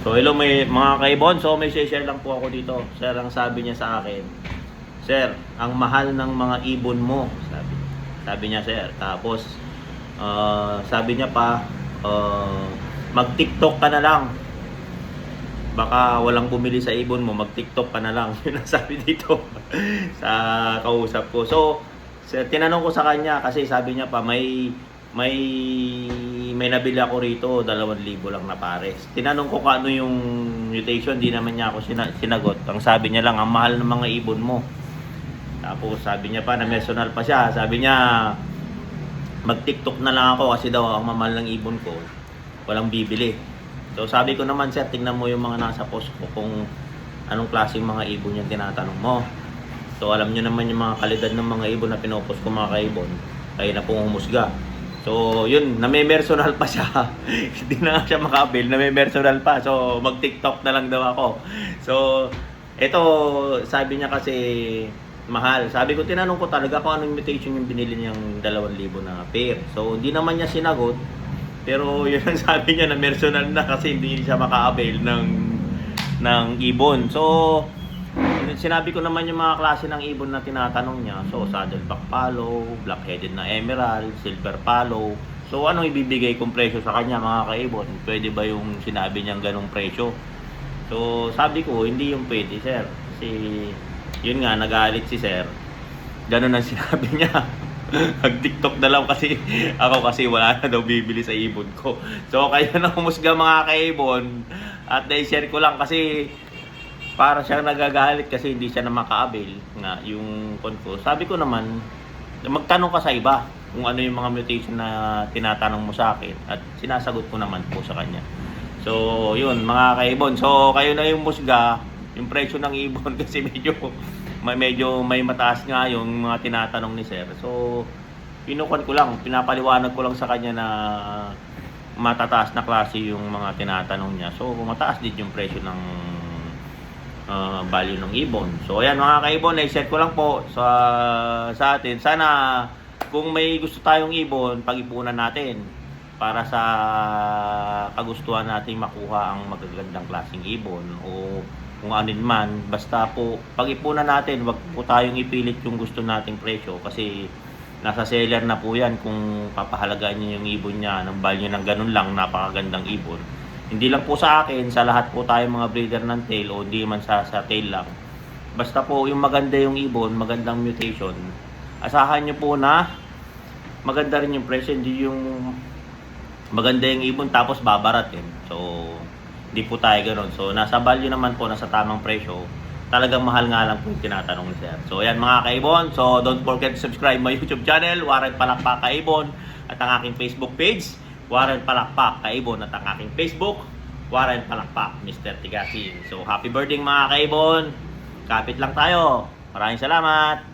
So hello mga kaibon, so may share lang po ako dito. Sir, ang sabi niya sa akin, Sir, ang mahal ng mga ibon mo, sabi niya sir. Tapos sabi niya pa, mag-TikTok ka na lang. Baka walang bumili sa ibon mo, mag-TikTok ka na lang. Yun ang sabi dito sa kausap ko. So, sir, tinanong ko sa kanya kasi sabi niya pa may nabili ako rito, 2,000 lang na pares. Tinanong ko kung ano yung mutation, di naman niya ako sinagot. Ang sabi niya lang, ang mahal ng mga ibon mo. Tapos sabi niya pa, na personal pa siya. Sabi niya, mag-TikTok na lang ako kasi daw ang mamahal ng ibon ko, walang bibili. So sabi ko naman, sir, tingnan mo yung mga nasa post ko kung anong klaseng mga ibon yung tinatanong mo. So alam niyo naman yung mga kalidad ng mga ibon na pinopost ko mga kaibon. Kayo na pong humusga. So yun, name-personal pa siya. Hindi na siya makabil, name-personal pa. So mag-TikTok na lang daw ako. So ito, sabi niya kasi mahal. Sabi ko, tinanong ko talaga kung anong mutation yung binili niyang 2,000 na pair. So hindi naman niya sinagot. Pero yun ang sabi niya na personal na kasi hindi siya maka-avail ng ibon. So sinabi ko naman yung mga klase ng ibon na tinatanong niya. So saddleback fallow, black-headed na emerald, silver fallow. So anong ibibigay kong presyo sa kanya mga kaibon? Pwede ba yung sinabi niyang ganong presyo? So sabi ko, hindi yung pwede sir. Kasi yun nga, nagalit si sir. Ganon ang sinabi niya. Mag-TikTok na lang kasi ako kasi wala na daw bibili sa ibon ko. So kaya na humusga mga kaibon at na-share ko lang kasi para siyang nagagalit kasi hindi siya na maka-avail nga yung kon ko. Sabi ko naman, magtanong ka sa iba kung ano yung mga mutation na tinatanong mo sa akin at sinasagot ko naman po sa kanya. So yun mga kaibon. So kayo na yung musga, yung presyo ng ibon kasi medyo may mataas nga yung mga tinatanong ni sir. So pinukuan ko lang, pinapaliwanag ko lang sa kanya na matataas na klase yung mga tinatanong niya. So mataas din yung presyo ng value ng ibon. So ayan mga kaibon, i-share ko lang po sa atin. Sana kung may gusto tayong ibon, pag-ipunan natin para sa kagustuhan nating makuha ang magagandang klaseng ibon o kung anin man, basta po pag-ipunan natin, wag po tayong ipilit yung gusto nating presyo kasi nasa seller na po yan kung papahalagaan niyo yung ibon niya ng value ng ganun lang, napakagandang ibon. Hindi lang po sa akin, sa lahat po tayo mga breeder ng tail o hindi man sa tail lang. Basta po yung maganda yung ibon, magandang mutation, asahan nyo po na maganda rin yung presyo, hindi yung maganda yung ibon tapos babaratin. So hindi po tayo ganoon. So nasa value naman po, nasa tamang presyo. Talagang mahal nga lang po yung tinatanong ni sir. So ayan mga kaibon. So don't forget to subscribe my YouTube channel, Warren Palakpak Kaibon, at ang aking Facebook page, Warren Palakpak Kaibon, at ang aking Facebook, Warren Palakpak Mr. Tigasin. So happy birthday mga kaibon. Kapit lang tayo. Maraming salamat.